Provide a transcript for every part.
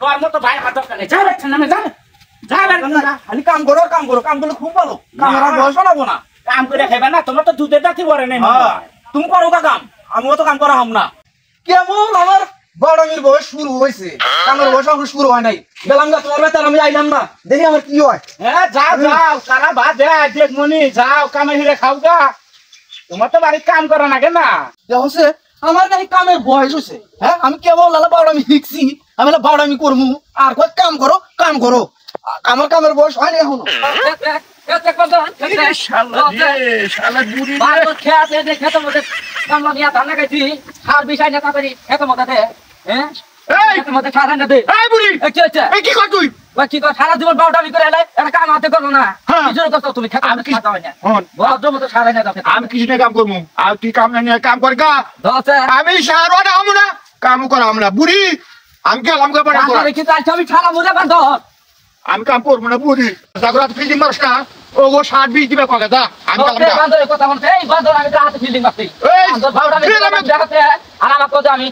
তোর মতো ভাই আমার দরকার নেই, যা বেটা নামে যা যা বেটা। খালি কাম করো কাম করলে খুব ভালো। কামের আর বয়স লাগবো না। কাম করে খাইবা না, তোমার তো দুধের দাঁতি পরে নেই। তুমি করো কাম, আমিও তো কাম করা হাম না। কেমন আমার বড়মির বয়স শুরু হয়েছে, কামের বয়স এখন শুরু হয় নাই। গেলাম গা তোমার বেতার, আমি আইলাম না, দেখি আমার কি হয়। হ্যাঁ যাও যাও, সারা ভাত দেখ মনি, যাও কামে হিরে খাও গা। তোমার তো বাড়ির কাম করা না কেন? হচ্ছে আমার নাকি কামের বয়স হয়েছে। হ্যাঁ আমি কেবল লালা বাউডামি শিখছি, আমি বাউডামি করবো আর কয় কাম করো। আমার কামের বয়স হয়নি এখনো। সারা জীবন বাউডামি করে কাম হাতে করবো না, তুমি আমি কিছু কাম করবো আর তুই কাম কাম কর গা। আমি সারা হবো না, কাম করা আমরা বুড়ি। আমি গেলাম আমি সারা বুঝে বান্ধ, আমি কাম করবো না বুড়ি। ফিল্ডিং মারস না, ও 60-20 দিবে কথা। আমি কথা বলতে এই বান্ধব আমি হাতে ফিল্ডিং মারছি আর আমার কথা আমি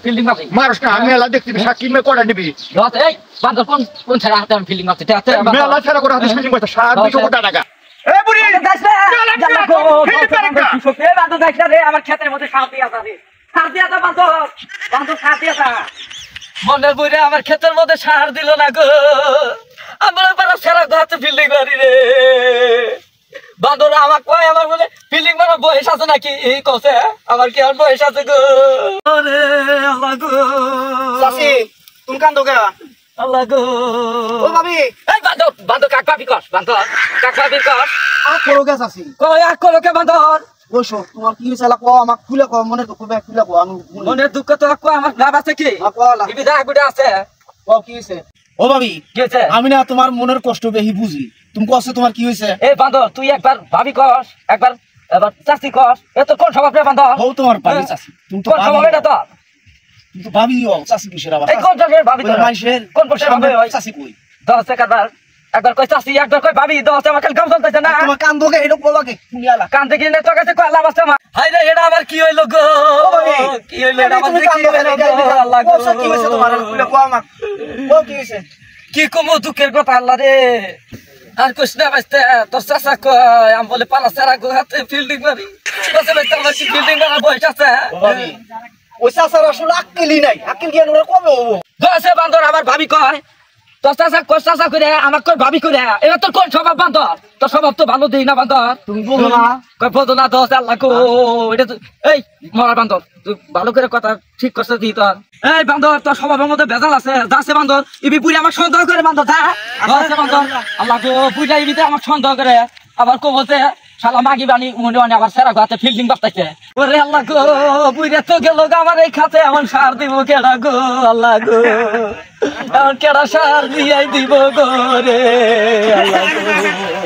ফিল্ডিং মারছি। মারস না, আমি মেলা দেখছি সাক্ষী মে কটা নিবি। এই বান্ধব কোন ছাড়া হাতে আমি ফিল্ডিং মারছি মেলা ছাড়া করে হাতে ফিল্ডিং মারছে 700 টাকা। আমার ক্ষেতের মধ্যে শান্তি আছে মনের বইরে আমার ক্ষেতের মধ্যে সার দিল না গো, আমার সারা হাতে ফিল্ডিং মারি রে। বান্ধবরা আমার কয় আমার বলে ফিল্ডিং মারার বয়স আছে নাকি, কছে আমার কি আর বয়স আছে গো। আল্লাহ গো তুমি কান্দো কে? আল্লাহ গো ও ভাবি, এই বান্ধব কাক ভাবি কর, আর করো কে চাচি? কয় আর করো কে বান্ধব? বসো, তোমার কি হয়েছে কো, আমাকে খুলে কো, মনের দুঃখ খুলে কো। আমি মনের দুঃখ তো আমার লাভ আছে কি আছে। কি হয়েছে? ও ভাবি, আমি না তোমার মনের কষ্ট বেশি বুঝি, তুমি কষ্ট তোমার কি হয়েছে? এই বান্ধব তুই একবার ভাবি কস, একবার চাষি কস, এত কোন স্বভাব রে বান্ধব? ও তোমার ভাবি চাষি, তুমি তো স্বভাব এটা তো কিন্তু ভাবি ও চাষি কিসের আবার? এই কোন জায়গায় ভাবি তো মানুষের কোন পক্ষে ভাবে হয় চাষি কই? দশ একবার কই চাষি, একবার কই ভাবি, দশ আমার কাল কাম চলতেছে না। তোমার কান দোকে এটা বলাকে কুনিয়ালা কান থেকে নে তো কাছে কই লাভ আছে আমার। হাই রে এটা আবার কি হইলো গো, কি হইলো এটা আমার কি হইলো? আল্লাহ গো কি হয়েছে তোমার? খুলে কো আমাক, ও কি হয়েছে? কি কমু দুঃখের কথা আল্লাহ রে। আর কৃষ্ণ বাঁচতে তোর চাষা কয় আমি বলে পালা সারা গো হাতে ফিল্ডিং মারি, আমার কি ফিল্ডিং মারার বয়স আছে? ওই চাষার আসলে আক্কেলই নাই, আক্কেল জ্ঞান ওরা কবে হবো? দশে বান্ধব আমার ভাবি কয় তোর চাষা করে আমার কয় ভাবি করে, এবার তোর কোন স্বভাব বান্ধব? তোর স্বভাব তো ভালো দিই না বান্ধব, তুমি বলো না কয় বলতো না দশ আল্লাহ গো। এটা তো এই মরা বান্ধব তুই ভালো করে কথা ঠিক করছে দি তোর। এই বান্ধব তোর স্বভাবের মধ্যে ভেজাল আছে, যাচ্ছে বান্ধব ইবি বুড়ি আমার সন্দেহ করে বান্ধব যা বান্ধব। আল্লাহ গো বুঝা ইবিতে আমার সন্দেহ করে, আবার কো বলছে শালা মাগি বানি মনে মানে আবার সেরা গাতে ফিল্ডিং বাপতাইছে। ওরে আল্লাহ গো বুঝে তো গেল আমার এই খাতে এমন সার দিব কেডা গো, আল্লাহ গো এমন কেডা সার দিয়ে দিব গো রে আল্লাহ গো।